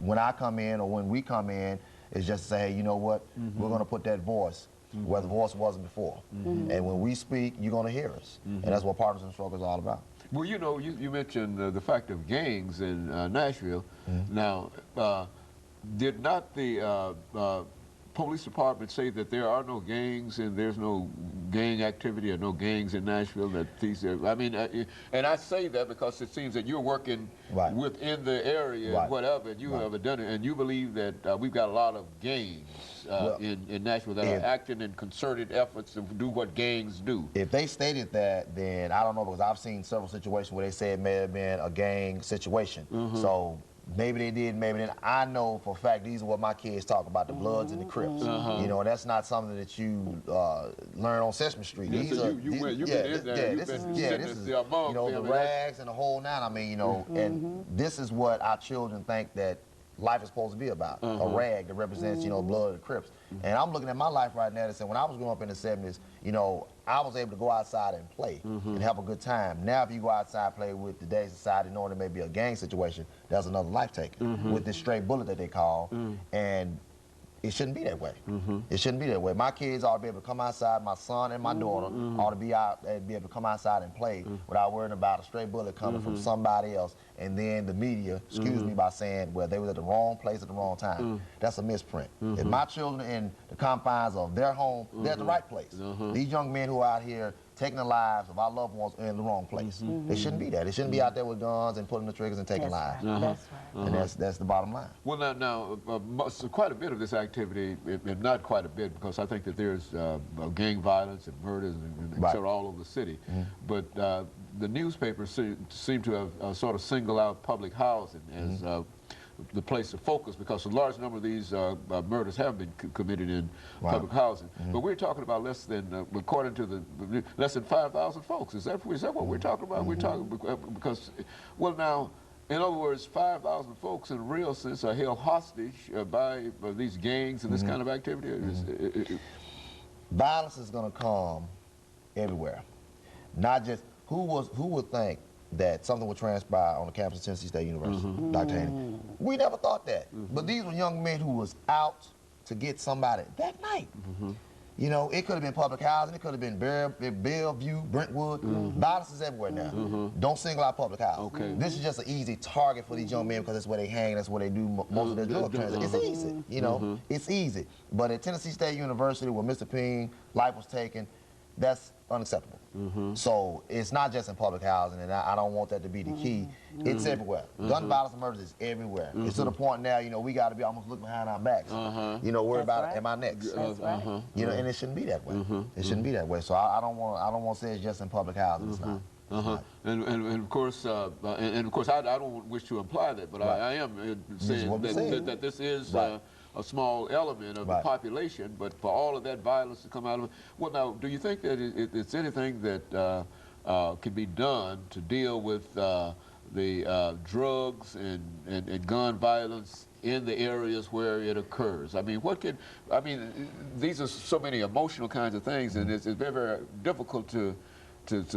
when I come in or when we come in, is just to say, hey, you know what, we're going to put that voice where the voice wasn't before. And when we speak, you're going to hear us. And that's what Partners in Struggle is all about. Well, you know, you mentioned the fact of gangs in Nashville. Now, did not the police department say that there are no gangs and there's no gang activity or no gangs in Nashville? That these are, I mean, and I say that because it seems that you're working within the area and whatever, and you have done it, and you believe that we've got a lot of gangs in Nashville that are acting in concerted efforts to do what gangs do. If they stated that, then I don't know, because I've seen several situations where they say it may have been a gang situation. So maybe they did, maybe they didn't. I know for a fact these are what my kids talk about, the Bloods and the Crips. You know, that's not something that you learn on Sesame Street. This is, you know, the rags and the whole nine. I mean, you know, and this is what our children think that life is supposed to be about, a rag that represents, you know, blood of the Crips. And I'm looking at my life right now and saying, when I was growing up in the 70s, you know, I was able to go outside and play and have a good time. Now, if you go outside and play with today's society, knowing there may be a gang situation, that's another life taken with this stray bullet that they call. And it shouldn't be that way. It shouldn't be that way. My kids ought to be able to come outside, my son and my daughter ought to be out and be able to come outside and play without worrying about a stray bullet coming from somebody else, and then the media, excuse me, by saying, well, they were at the wrong place at the wrong time. That's a misprint. If my children in the confines of their home, they're at the right place. These young men who are out here taking the lives of our loved ones are in the wrong place. They shouldn't be there. They shouldn't be out there with guns and pulling the triggers and taking lives. That's right. And that's the bottom line. Well, now quite a bit of this activity, if not quite a bit, because I think that there's gang violence and murders and etc. all over the city. But the newspapers seem to have sort of singled out public housing as the place to focus, because a large number of these murders have been committed in public housing. But we're talking about less than, according to the, less than 5,000 folks. Is that what we're talking about? We're talking because, well, now, in other words, 5,000 folks in a real sense are held hostage by these gangs and this kind of activity. Violence is going to come everywhere. Not just, who would think that something would transpire on the campus of Tennessee State University, Dr. Haney? We never thought that. But these were young men who was out to get somebody that night. You know, it could have been public housing, it could have been Bellevue, Brentwood. Violence is everywhere now. Don't single out public housing. This is just an easy target for these young men because that's where they hang, that's where they do most of their drug transactions. It's easy, you know, it's easy. But at Tennessee State University, where Mr. Ping life was taken, that's unacceptable. So it's not just in public housing, and I don't want that to be the key. It's everywhere. Gun violence and murders is everywhere. It's to the point now, you know, we got to be almost looking behind our backs. You know, worry about am I next? You know, and it shouldn't be that way. It shouldn't be that way. So I don't want to say it's just in public housing. It's not. And of course, I don't wish to imply that, but I am saying that this is a small element of the population, but for all of that violence to come out of it. Well, now, do you think that it's anything that can be done to deal with the drugs and gun violence in the areas where it occurs? I mean, these are so many emotional kinds of things, and it's very, very difficult to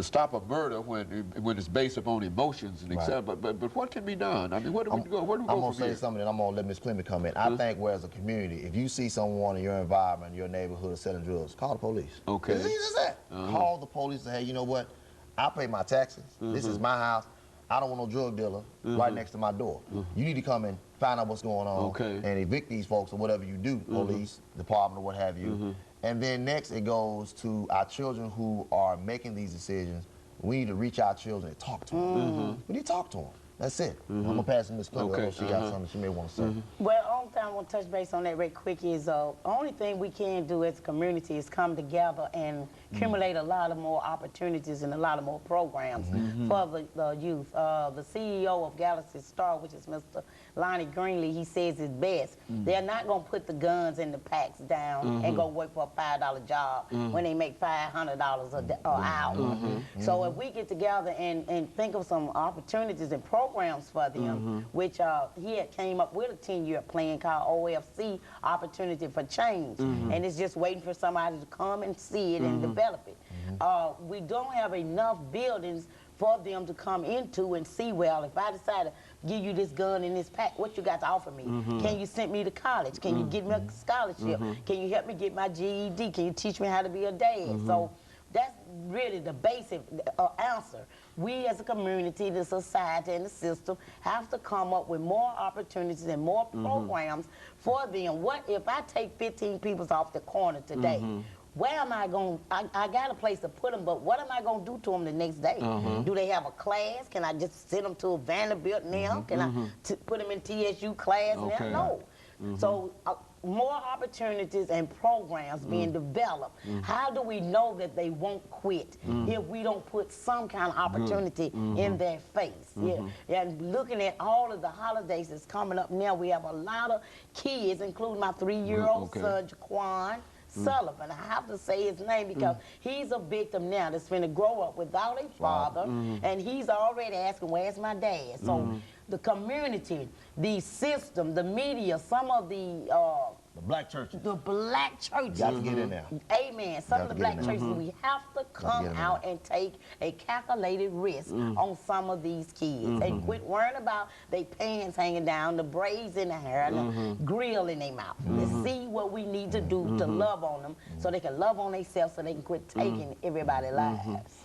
stop a murder when it's based upon emotions and etc. But what can be done? I mean, where do we go? I'm going to say something, and I'm going to let Ms. Clement come in. I think, where as a community, if you see someone in your environment, your neighborhood selling drugs, call the police. It's easy as that. Call the police and say, hey, you know what? I pay my taxes. This is my house. I don't want no drug dealer right next to my door. You need to come and find out what's going on and evict these folks or whatever you do, police, department, or what have you. And then next it goes to our children who are making these decisions. We need to reach our children and talk to them. We need to talk to them. That's it. I'm going to pass it to Ms. Clement. I know she got something she may want to say. Well, the only thing I want to touch base on that right quick is the only thing we can do as a community is come together and accumulate a lot of more opportunities and a lot of more programs for the youth. The CEO of Galaxy Star, which is Mr. Lonnie Greenlee, he says it best. They're not going to put the guns and the packs down and go work for a $5 job when they make $500 an hour. So if we get together and think of some opportunities and programs for them, which he had came up with a 10-year plan called OFC, Opportunity for Change. And it's just waiting for somebody to come and see it and develop it. We don't have enough buildings for them to come into and see, well, if I decide to give you this gun in this pack. What you got to offer me? Can you send me to college? Can you get me a scholarship? Can you help me get my GED? Can you teach me how to be a dad? So that's really the basic answer. We as a community, the society, and the system have to come up with more opportunities and more programs for them. What if I take 15 people off the corner today? Where am I going? I got a place to put them, but what am I going to do to them the next day? Do they have a class? Can I just send them to a Vanderbilt now? Can I put them in TSU class now? No. So more opportunities and programs being developed. How do we know that they won't quit if we don't put some kind of opportunity in their face? And looking at all of the holidays that's coming up now, we have a lot of kids, including my 3-year-old son, Jaquan Sullivan. I have to say his name because he's a victim now that's going to grow up without a father, and he's already asking, where's my dad? So the community, the system, the media, some of the black churches. The black churches. Got to get in there. Amen. Some of the black churches, we have to come out and take a calculated risk on some of these kids. And quit worrying about their pants hanging down, the braids in their hair, and the grill in their mouth. Let's see what we need to do to love on them so they can love on themselves so they can quit taking everybody's lives.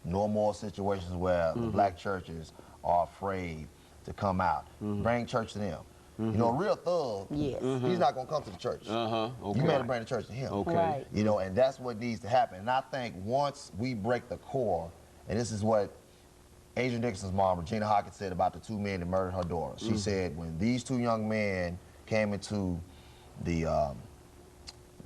No more situations where the black churches are afraid to come out. Bring church to them. You know, a real thug, he's not going to come to the church. You better bring the church to him. Right. You know, and that's what needs to happen. And I think once we break the core, and this is what Adrian Dixon's mom, Regina Hawkins, said about the 2 men that murdered her daughter. She said when these 2 young men came into the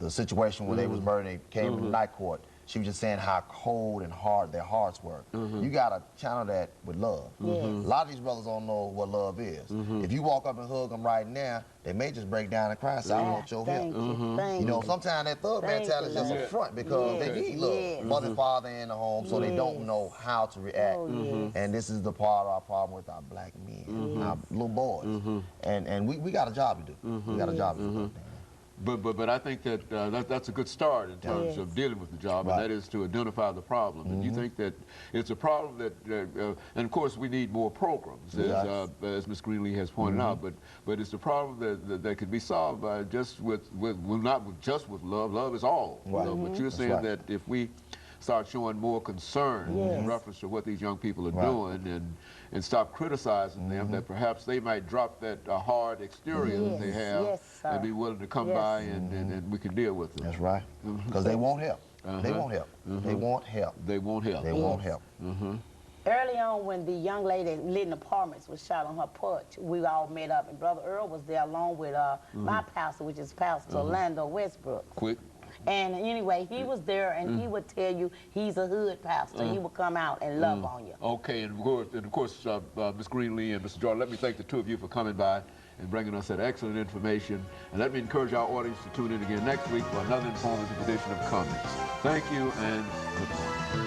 situation where they was murdered, they came into night court, she was just saying how cold and hard their hearts were. You got to channel that with love. A lot of these brothers don't know what love is. If you walk up and hug them right now, they may just break down and cry and say, I want your help. You know, sometimes that thug mentality is just a front because they need love for their father in the home, so they don't know how to react. And this is the part of our problem with our black men, our little boys. And we got a job to do. We got a job to do. But I think that that's a good start in terms of dealing with the job, and that is to identify the problem. And you think that it's a problem that, and of course we need more programs, as Ms. Greenlee has pointed out. But it's a problem that could be solved by just not just with love. Love is all. You know, but you're saying that if we start showing more concern in reference to what these young people are doing and stop criticizing them, that perhaps they might drop that hard exterior that they have and be willing to come by and we can deal with them. That's right. Because they won't help. They won't help. They won't help. They won't help. They won't help. Early on, when the young lady living in apartments was shot on her porch, we all met up, and Brother Earl was there along with my pastor, which is Pastor Orlando Westbrook. Quick. And anyway, he was there, and he would tell you he's a hood pastor. He would come out and love on you. Okay, and of course, Ms. Greenlee and Mr. Jordan, let me thank the 2 of you for coming by and bringing us that excellent information. And let me encourage our audience to tune in again next week for another informative edition of Comments. Thank you, and goodbye.